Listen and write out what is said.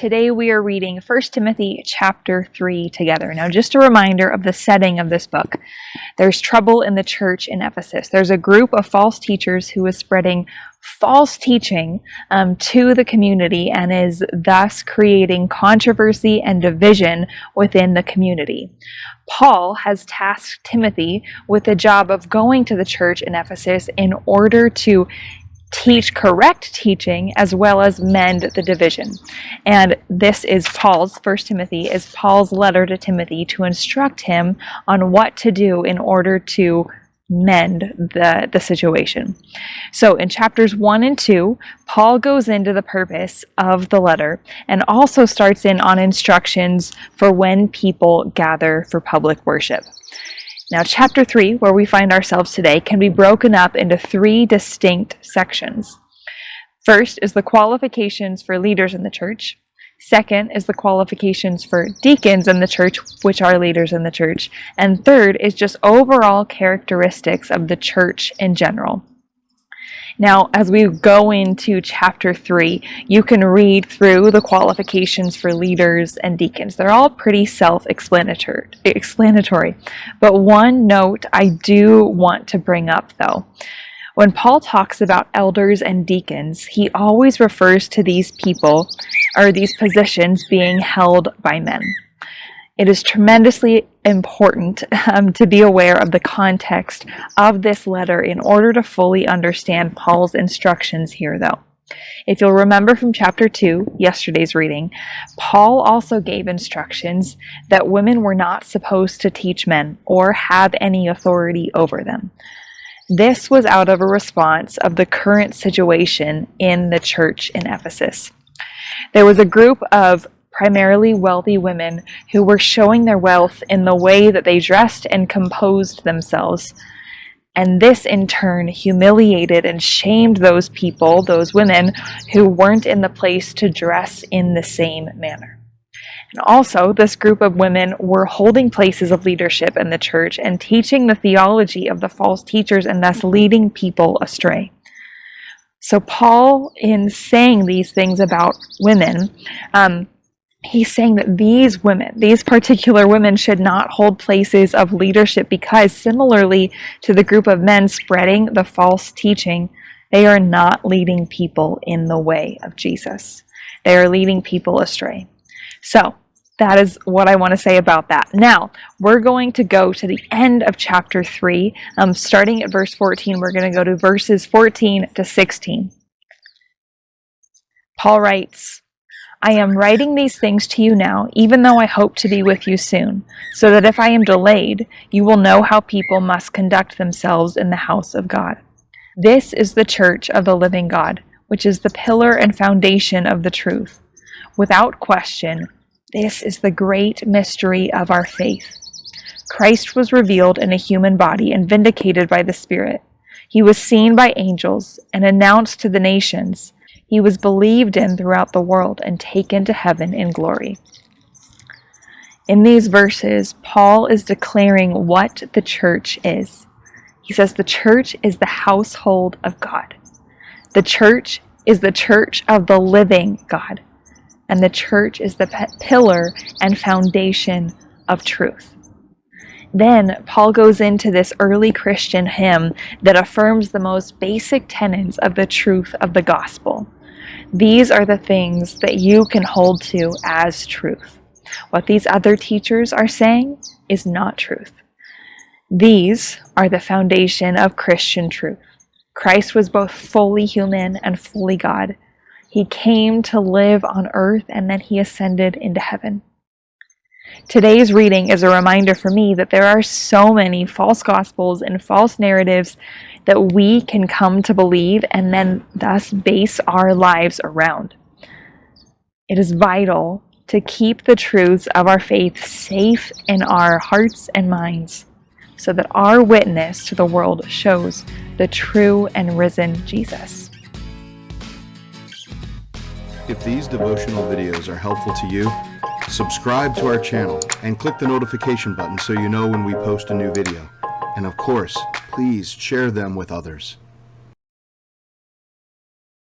today we are reading 1 Timothy chapter 3 together. Now, just a reminder of the setting of this book. There's trouble in the church in Ephesus. There's a group of false teachers who is spreading false teaching to the community and is thus creating controversy and division within the community. Paul has tasked Timothy with the job of going to the church in Ephesus in order to teach correct teaching as well as mend the division. And this is Paul's, 1 Timothy, is Paul's letter to Timothy to instruct him on what to do in order to mend the situation. So in chapters 1 and 2, Paul goes into the purpose of the letter and also starts in on instructions for when people gather for public worship. Now, chapter 3, where we find ourselves today, can be broken up into 3 distinct sections. First is the qualifications for leaders in the church. Second is the qualifications for deacons in the church, which are leaders in the church. And third is just overall characteristics of the church in general. Now, as we go into chapter 3, you can read through the qualifications for leaders and deacons. They're all pretty self-explanatory. But one note I do want to bring up, though. When Paul talks about elders and deacons, he always refers to these people, or these positions, being held by men. It is tremendously important to be aware of the context of this letter in order to fully understand Paul's instructions here, though. If you'll remember from chapter 2, yesterday's reading, Paul also gave instructions that women were not supposed to teach men or have any authority over them. This was out of a response of the current situation in the church in Ephesus. There was a group of primarily wealthy women who were showing their wealth in the way that they dressed and composed themselves. And this in turn humiliated and shamed those people, those women, who weren't in the place to dress in the same manner. And also, this group of women were holding places of leadership in the church and teaching the theology of the false teachers and thus leading people astray. So Paul, in saying these things about women, he's saying that these women, these particular women, should not hold places of leadership because, similarly to the group of men spreading the false teaching, they are not leading people in the way of Jesus. They are leading people astray. So that is what I want to say about that. Now, we're going to go to the end of chapter 3. Starting at verse 14, we're going to go to verses 14 to 16. Paul writes, I am writing these things to you now, even though I hope to be with you soon, so that if I am delayed, you will know how people must conduct themselves in the house of God. This is the church of the living God, which is the pillar and foundation of the truth. Without question, this is the great mystery of our faith. Christ was revealed in a human body and vindicated by the Spirit. He was seen by angels and announced to the nations. He was believed in throughout the world and taken to heaven in glory. In these verses, Paul is declaring what the church is. He says the church is the household of God. The church is the church of the living God. And the church is the pillar and foundation of truth. Then Paul goes into this early Christian hymn that affirms the most basic tenets of the truth of the gospel. These are the things that you can hold to as truth. What these other teachers are saying is not truth. These are the foundation of Christian truth. Christ was both fully human and fully God. He came to live on earth and then he ascended into heaven. Today's reading is a reminder for me that there are so many false gospels and false narratives that we can come to believe and then thus base our lives around. It is vital to keep the truths of our faith safe in our hearts and minds so that our witness to the world shows the true and risen Jesus. If these devotional videos are helpful to you, subscribe to our channel and click the notification button so you know when we post a new video. And of course, please share them with others.